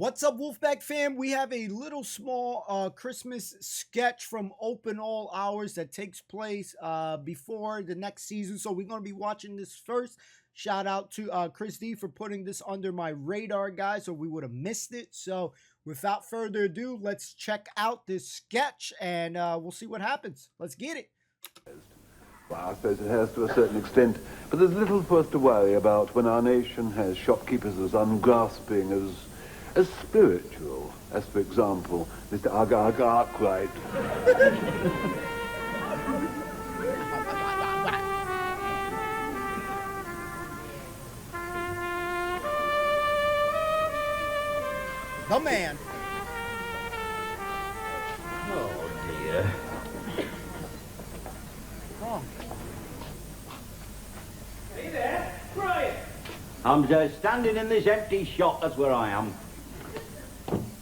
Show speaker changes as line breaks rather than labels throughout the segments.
What's up, Wolfpack fam? We have a little small Christmas sketch from Open All Hours that takes place before the next season. So we're going to be watching this first. Shout out to Chris D for putting this under my radar, guys, or we would have missed it. So without further ado, let's check out this sketch and we'll see what happens. Let's get it.
Well, I suppose it has to a certain extent, but there's little for us to worry about when our nation has shopkeepers as ungrasping as spiritual as, for example, Mr. Arkwright.
The man.
Oh, dear.
Oh.
Hey there, Brian. I'm standing in this empty shop, that's where I am.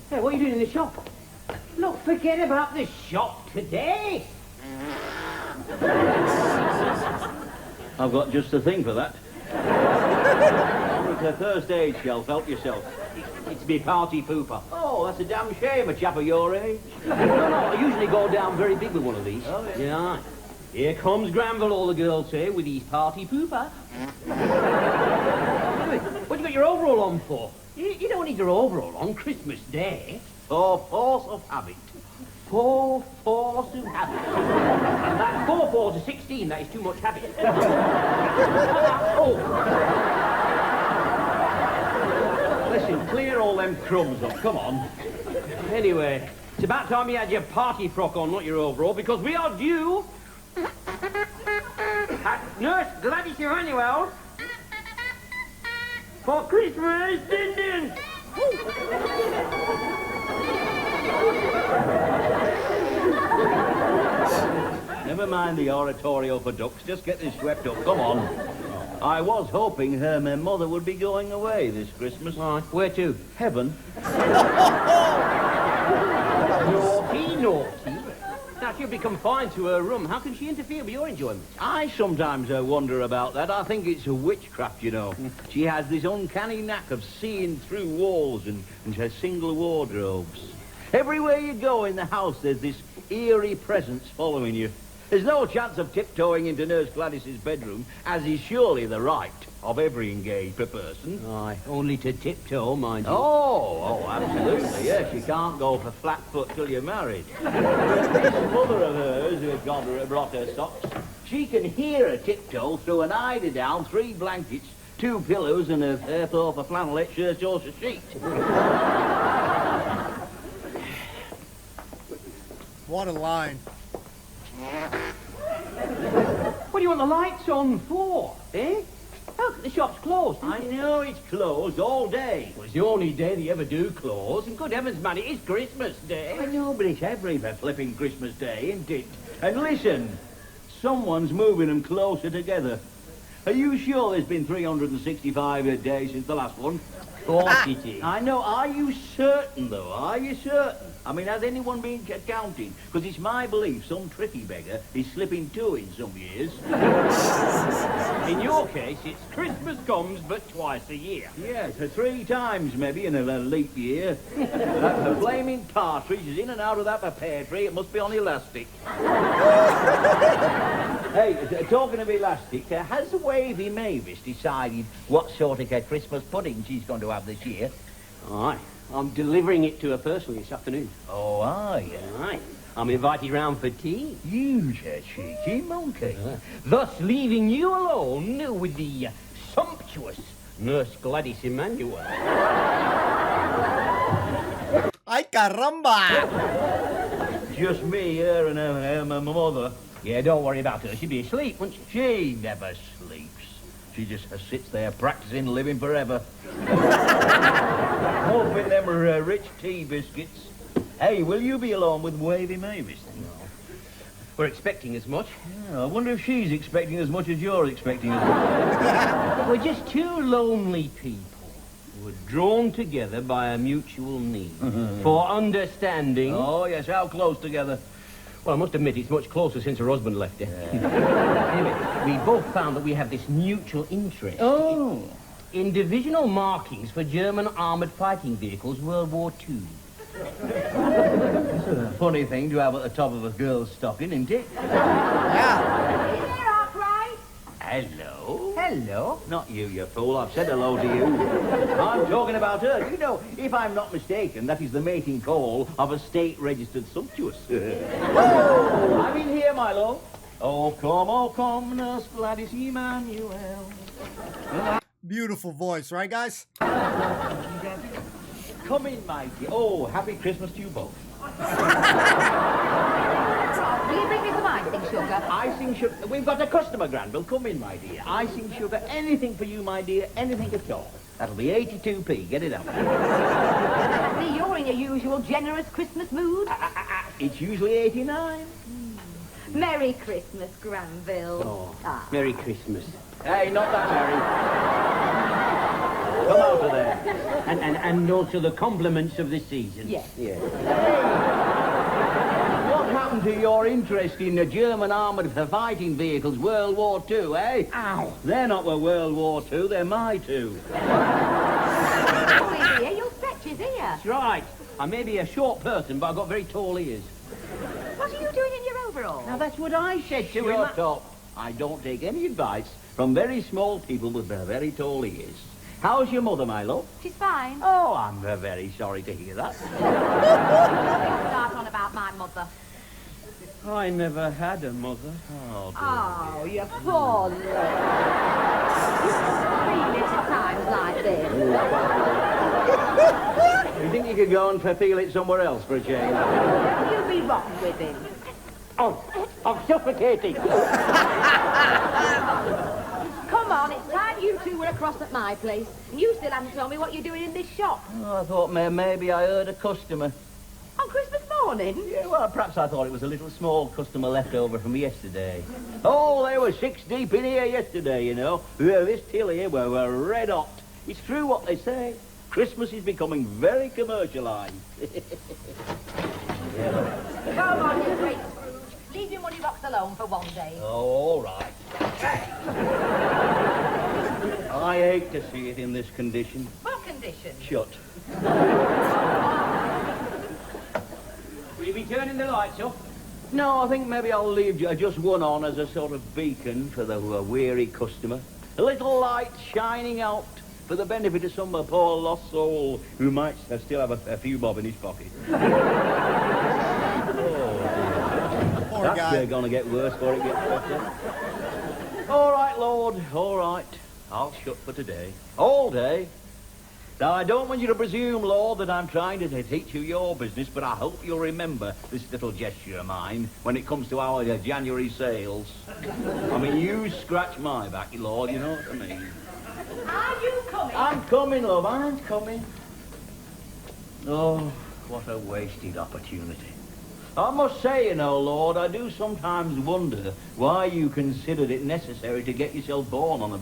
Hey, what are you doing in the shop? Look, forget about the shop today. I've got just the thing for that. It's a first aid shelf, help yourself. It's me party pooper. Oh, that's a damn shame, a chap of your age. No, I usually go down very big with one of these. Oh, yeah. Here comes Granville, all the girls say, with his party pooper. Anyway, what you got your overall on for? You don't need your overall on Christmas Day. For force of habit. For force of habit. And that 4 4 to 16, that is too much habit. Oh. Listen, clear all them crumbs up, come on. Anyway, it's about time you had your party frock on, not your overall, because we are due at Nurse Gladys Emanuel for Christmas din-din. Never mind the oratorio for ducks, just get this swept up, come on. I was hoping her mother would be going away this Christmas. Right, where to? Heaven. Naughty, naughty. Now, she'll be confined to her room. How can she interfere with your enjoyment? I sometimes wonder about that. I think it's a witchcraft, you know. She has this uncanny knack of seeing through walls and her single wardrobes. Everywhere you go in the house, there's this eerie presence following you. There's no chance of tiptoeing into Nurse Gladys's bedroom, as is surely the right of every engaged person. Aye, only to tiptoe, mind you. Oh, absolutely, yes. You can't go for flat foot till you're married. This mother of hers, who has brought her socks, she can hear a tiptoe through an eider-down, 3 blankets, 2 pillows, and a hairth off a flannelette shirt or a sheet.
What a line.
What do you want the lights on for, eh? Look, the shop's closed. I know it's closed all day. Well, it's the only day they ever do close. And good heavens, man, it is Christmas Day. I know, but it's every flipping Christmas Day, isn't it? And listen, someone's moving them closer together. Are you sure there's been 365 days since the last one? Of course it is. I know. Are you certain, though? Are you certain? I mean, has anyone been counting? Because it's my belief some tricky beggar is slipping 2 in some years. In your case, it's Christmas comes but twice a year. Yes, 3 times maybe in a leap year. The flaming partridge is in and out of that pear tree. It must be on elastic. Hey, talking of elastic, has Wavy Mavis decided what sort of a Christmas pudding she's going to have this year? Aye. I'm delivering it to her personally this afternoon. Oh, are you? Aye. I'm invited round for tea. You cheeky monkey. Thus leaving you alone with the sumptuous Nurse Gladys Emanuel.
Ay, caramba!
Just me, her and her mother. Yeah, don't worry about her. She'll be asleep, won't she? She never sleeps. She just sits there practicing living forever. Hoping them rich tea biscuits. Hey, will you be alone with Wavy Mavis? No. We're expecting as much. Yeah, I wonder if she's expecting as much as you're expecting as much. We're just 2 lonely people. We're drawn together by a mutual need. For understanding. Oh, yes, how close together? Well, I must admit it's much closer since her husband left her. Yeah. Anyway, we both found that we have this mutual interest. Oh. in divisional markings for German armoured fighting vehicles, World War II. It's a funny thing to have at the top of a girl's stocking, isn't it?
Yeah.
Is there, Arkwright?
Hello?
Hello.
Not you, you fool. I've said hello to you. I'm talking about her. You know, if I'm not mistaken, that is the mating call of a state-registered sumptuous. I'm in here, my love. Oh, come, nurse Gladys Emmanuel.
Beautiful voice, right, guys?
Come in, my dear. Oh, happy Christmas to you both.
Will you bring me some icing, sugar?
Icing sugar. We've got a customer, Granville. Come in, my dear. Icing sugar, anything for you, my dear. Anything at all. That'll be 82p. Get it up.
I see you're in your usual generous Christmas mood.
It's usually 89.
Merry Christmas, Granville.
Oh,
Ah.
Merry Christmas. Hey, not that merry. Come out of there. And also the compliments of the season.
Yes.
Yeah. Hey, what happened to your interest in the German armoured fighting vehicles World War II, eh?
Ow.
They're not the World War II, they're my two.
Oh, dear, you'll stretch his ear.
That's right. I may be a short person, but I've got very tall ears.
What are you doing in your overalls?
Now, that's what I said to him. Shut up. I don't take any advice from very small people with very tall ears. How's your mother, my love?
She's fine.
Oh, I'm very sorry to hear that.
Start on about my mother.
I never had a mother. Oh, dear.
Oh, you poor love. You feel it at times like this.
You think you could go and feel it somewhere else for a change?
You'll be rotten with him.
Oh, I'm suffocating.
Come on, it's time you two were across at my place. And you still haven't told me what you're doing in this shop.
Oh, I thought maybe I heard a customer.
On Christmas morning?
Yeah, well, perhaps I thought it was a little small customer left over from yesterday. Oh, they were 6 deep in here yesterday, you know. Yeah, this till here were red hot. It's true what they say. Christmas is becoming very commercialised.
Come on, you great Scrooge. Leave your money box alone for one day.
Oh, all right. I hate to see it in this condition.
What condition?
Shut. Will you be turning the lights off? No, I think maybe I'll leave just one on as a sort of beacon for the weary customer. A little light shining out for the benefit of some poor lost soul who might still have a few bob in his pocket.
Poor
That's
guy.
going to get worse before it gets better. All right, Lord, all right. I'll shut for today. All day. Now, I don't want you to presume, Lord, that I'm trying to teach you your business, but I hope you'll remember this little gesture of mine when it comes to our January sales. I mean, you scratch my back, Lord, you know what I mean.
Are you coming?
I'm coming, love, I'm coming. Oh, what a wasted opportunity. I must say, you know, Lord, I do sometimes wonder why you considered it necessary to get yourself born on a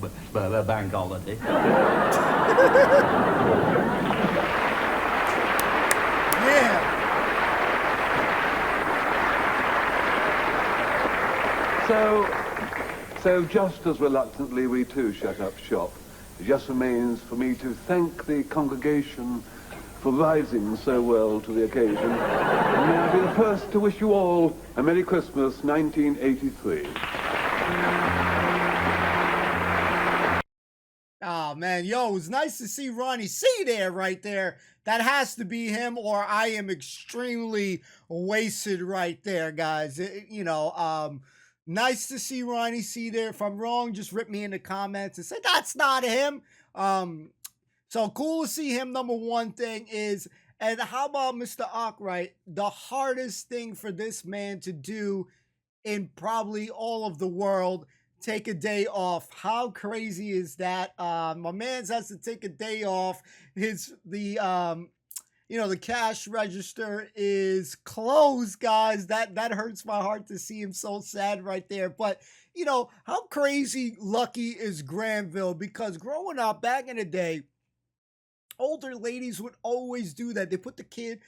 bank holiday.
Yeah.
So just as reluctantly we too shut up shop, it just remains for me to thank the congregation for rising so well to the occasion. And may I be the first to wish you all a Merry Christmas 1983.
Oh, man. Yo, it was nice to see Ronnie C there, right there. That has to be him, or I am extremely wasted right there, guys. Nice to see Ronnie C there. If I'm wrong, just rip me in the comments and say, that's not him. So cool to see him. Number one thing is, and how about Mr. Arkwright? The hardest thing for this man to do in probably all of the world, take a day off. How crazy is that? My man's has to take a day off. The cash register is closed, guys. That hurts my heart to see him so sad right there. But how crazy lucky is Granville? Because growing up back in the day, older ladies would always do that. They put the kid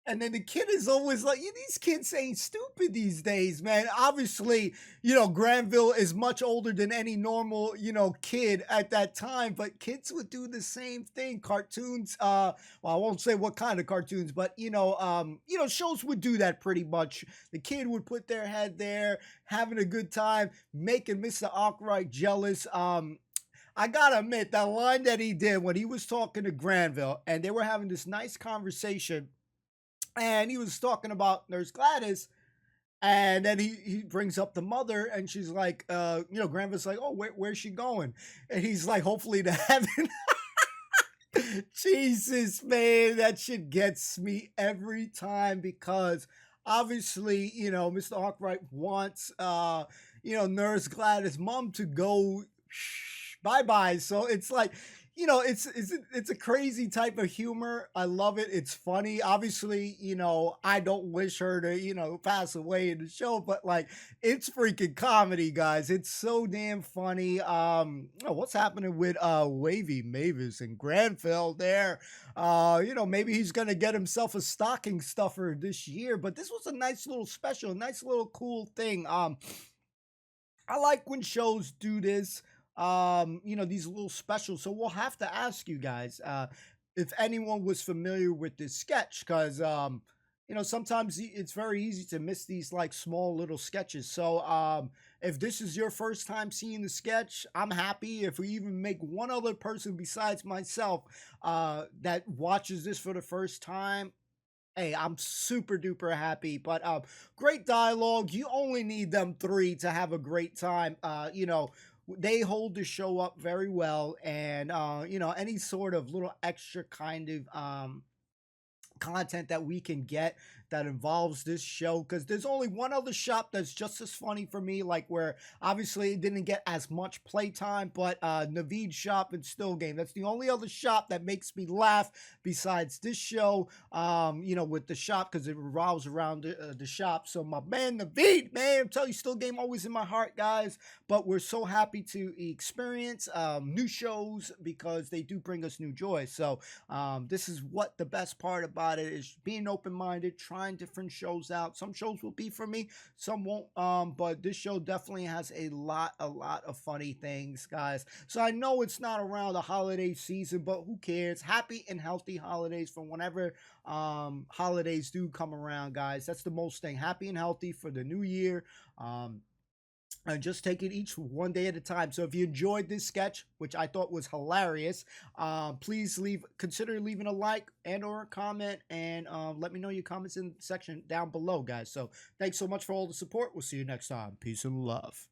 And then the kid is always like, these kids ain't stupid these days, man. Obviously, Granville is much older than any normal, kid at that time, but kids would do the same thing. Cartoons, well, I won't say what kind of cartoons, but shows would do that pretty much. The kid would put their head there, having a good time, making Mr. Arkwright jealous. I gotta admit, that line that he did when he was talking to Granville and they were having this nice conversation. And he was talking about Nurse Gladys, and then he brings up the mother, and she's like, Granville's like, oh, where's she going? And he's like, hopefully to heaven. Jesus, man, that shit gets me every time because obviously, Mr. Arkwright wants, Nurse Gladys' mom to go bye-bye. So it's like, it's a crazy type of humor. I love it. It's funny. Obviously, I don't wish her to, pass away in the show, but like, it's freaking comedy, guys. It's so damn funny. What's happening with Wavy Mavis and Granville there? Maybe he's gonna get himself a stocking stuffer this year, but this was a nice little special, nice little cool thing. I like when shows do this. These little specials. So we'll have to ask you guys if anyone was familiar with this sketch, because sometimes it's very easy to miss these like small little sketches. So if this is your first time seeing the sketch, I'm happy. If we even make one other person besides myself that watches this for the first time, hey, I'm super duper happy. But great dialogue. You only need them three to have a great time. They hold the show up very well, and any sort of little extra kind of content that we can get that involves this show, because there's only one other shop that's just as funny for me, like where obviously it didn't get as much playtime, but Naveed's shop and Still Game, that's the only other shop that makes me laugh besides this show, with the shop, because it revolves around the shop. So my man Naveed, man, I'm telling you, Still Game always in my heart, guys. But we're so happy to experience new shows because they do bring us new joy. So this is what the best part about it is, being open-minded, trying different shows out. Some shows will be for me, some won't, but this show definitely has a lot of funny things, guys. So I know it's not around the holiday season, but who cares? Happy and healthy holidays for whenever holidays do come around, guys. That's the most thing. Happy and healthy for the new year. And just take it each one day at a time. So if you enjoyed this sketch, which I thought was hilarious, please consider leaving a like and or a comment, and let me know your comments in the section down below, guys. So thanks so much for all the support. We'll see you next time. Peace and love.